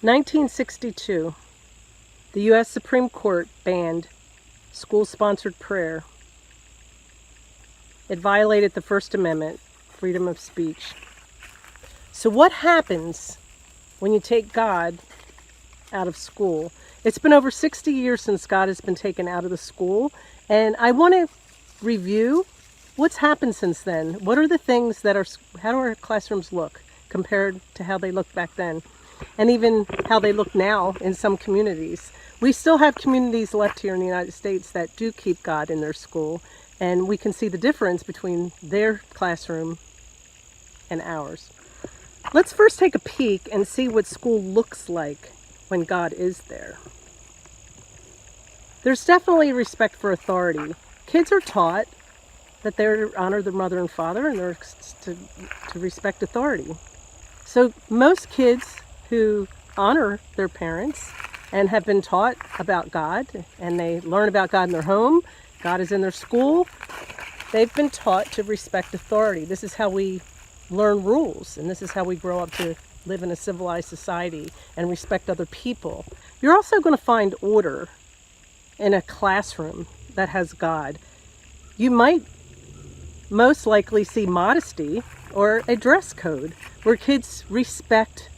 1962, the U.S. Supreme Court banned school-sponsored prayer. It violated the First Amendment, freedom of speech. So what happens when you take God out of school? It's been over 60 years since God has been taken out of the school, and I want to review what's happened since then. What are the things that how do our classrooms look compared to how they looked back then? And even how they look now in some communities. We still have communities left here in the United States that do keep God in their school, and we can see the difference between their classroom and ours. Let's first take a peek and see what school looks like when God is there. There's definitely respect for authority. Kids are taught that they're to honor their mother and father, and they're to respect authority. So most kids who honor their parents and have been taught about God, and they learn about God in their home, God is in their school, they've been taught to respect authority. This is how we learn rules, and this is how we grow up to live in a civilized society and respect other people. You're also going to find order in a classroom that has God. You might most likely see modesty or a dress code where kids respect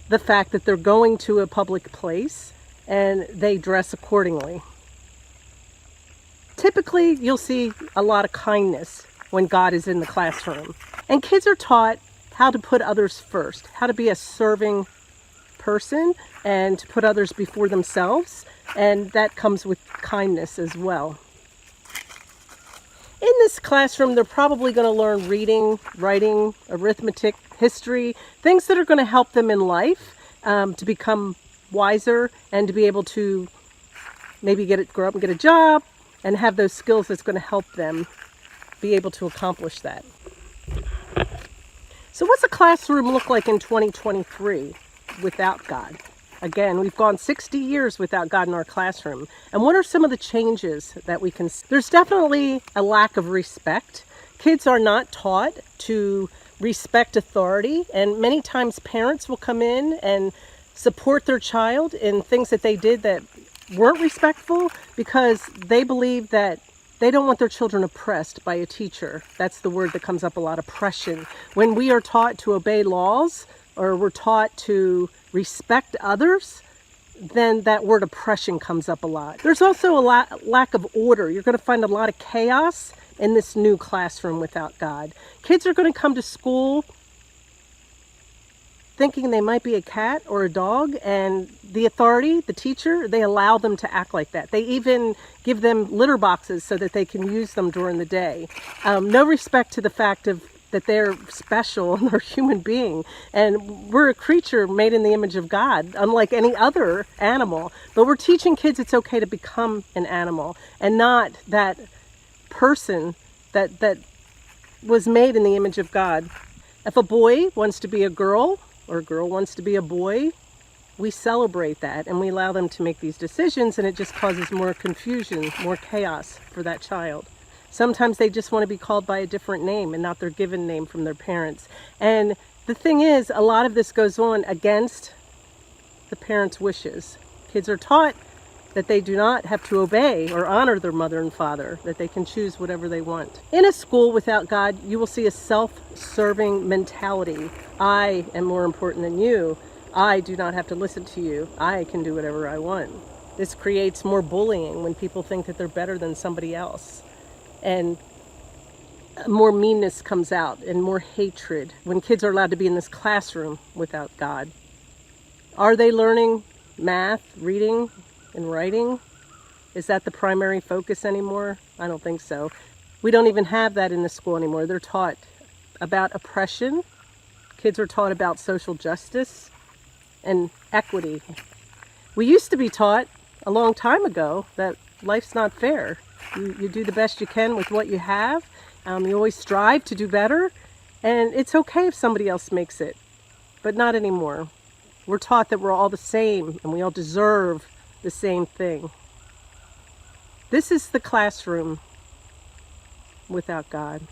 the fact that they're going to a public place and they dress accordingly. Typically, you'll see a lot of kindness when God is in the classroom. And kids are taught how to put others first, how to be a serving person and to put others before themselves. And that comes with kindness as well. In this classroom, they're probably going to learn reading, writing, arithmetic, history, things that are going to help them in life to become wiser and to be able to maybe grow up and get a job and have those skills that's going to help them be able to accomplish that. So what's a classroom look like in 2023 without God? Again, we've gone 60 years without God in our classroom. And what are some of the changes that we can see? There's definitely a lack of respect. Kids are not taught to respect authority, and many times parents will come in and support their child in things that they did that weren't respectful because they believe that they don't want their children oppressed by a teacher. That's the word that comes up a lot, oppression. When we are taught to obey laws or we're taught to respect others, then that word oppression comes up a lot. There's also a lack of order. You're going to find a lot of chaos in this new classroom without God. Kids are going to come to school thinking they might be a cat or a dog, and the authority, the teacher, they allow them to act like that. They even give them litter boxes so that they can use them during the day. No respect to the fact that they're special and they're a human being, and we're a creature made in the image of God, unlike any other animal. But we're teaching kids it's okay to become an animal and not that person that was made in the image of God. If a boy wants to be a girl or a girl wants to be a boy, we celebrate that and we allow them to make these decisions, and it just causes more confusion, more chaos for that child. Sometimes they just want to be called by a different name and not their given name from their parents. And the thing is, a lot of this goes on against the parents' wishes. Kids are taught that they do not have to obey or honor their mother and father, that they can choose whatever they want. In a school without God, you will see a self-serving mentality. I am more important than you. I do not have to listen to you. I can do whatever I want. This creates more bullying when people think that they're better than somebody else. And more meanness comes out and more hatred when kids are allowed to be in this classroom without God. Are they learning math, reading, and writing? Is that the primary focus anymore? I don't think so. We don't even have that in the school anymore. They're taught about oppression. Kids are taught about social justice and equity. We used to be taught a long time ago that life's not fair. You do the best you can with what you have. You always strive to do better, and it's okay if somebody else makes it, but not anymore. We're taught that we're all the same and we all deserve the same thing. This is the classroom without God.